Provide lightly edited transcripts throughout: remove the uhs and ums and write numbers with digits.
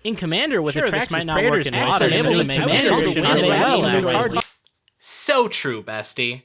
In Commander, with Sure, this Atrax's might not Praetor's work in Voice, modern, I'm able but to it make was Commander really edition well really well. that way. Card- So true, bestie.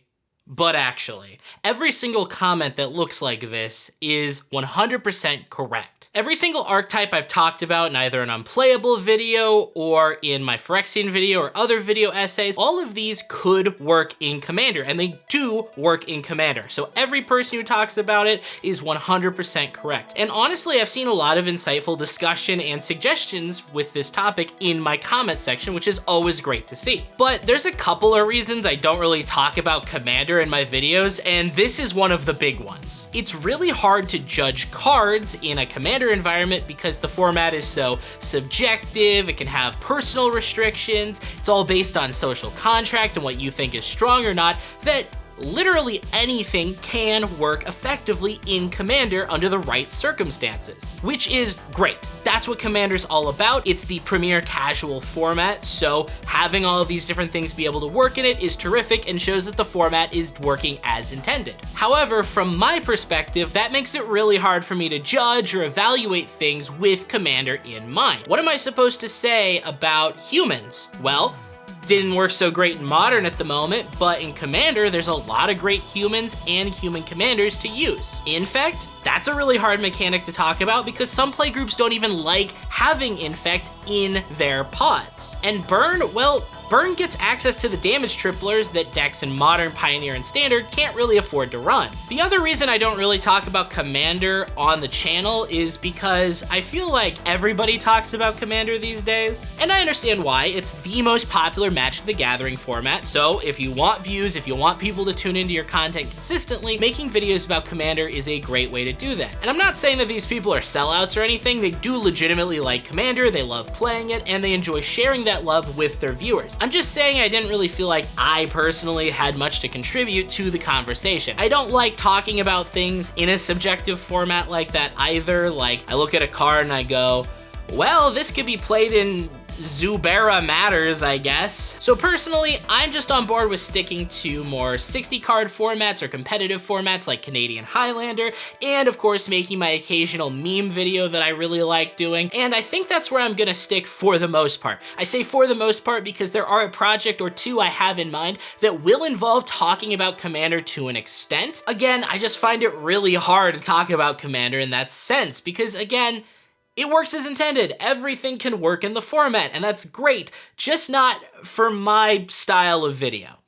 But actually, every single comment that looks like this is 100% correct. Every single archetype I've talked about in either an unplayable video or in my Phyrexian video or other video essays, all of these could work in Commander, and they do work in Commander. So every person who talks about it is 100% correct. And honestly, I've seen a lot of insightful discussion and suggestions with this topic in my comment section, which is always great to see. But there's a couple of reasons I don't really talk about Commander in my videos, and this is one of the big ones. It's really hard to judge cards in a Commander environment because the format is so subjective, it can have personal restrictions, it's all based on social contract and what you think is strong or not, that literally anything can work effectively in Commander under the right circumstances, which is great. That's what Commander's all about. It's the premier casual format, so having all of these different things be able to work in it is terrific and shows that the format is working as intended. However, from my perspective, that makes it really hard for me to judge or evaluate things with Commander in mind. What am I supposed to say about humans? Well, didn't work so great in Modern at the moment, but in Commander, there's a lot of great humans and human commanders to use. Infect, that's a really hard mechanic to talk about because some playgroups don't even like having Infect in their pods. And Burn, well, Burn gets access to the damage triplers that decks in Modern, Pioneer, and Standard can't really afford to run. The other reason I don't really talk about Commander on the channel is because I feel like everybody talks about Commander these days. And I understand why. It's the most popular Magic the Gathering format, so if you want views, if you want people to tune into your content consistently, making videos about Commander is a great way to do that. And I'm not saying that these people are sellouts or anything. They do legitimately like Commander, they love playing it, and they enjoy sharing that love with their viewers. I'm just saying I didn't really feel like I personally had much to contribute to the conversation. I don't like talking about things in a subjective format like that either. Like, I look at a card and I go, well, this could be played in Zubera Matters, I guess. So personally, I'm just on board with sticking to more 60 card formats or competitive formats like Canadian Highlander, and of course making my occasional meme video that I really like doing, and I think that's where I'm gonna stick for the most part. I say for the most part because there are a project or two I have in mind that will involve talking about Commander to an extent. Again, I just find it really hard to talk about Commander in that sense because, again, it works as intended. Everything can work in the format, and that's great, just not for my style of video.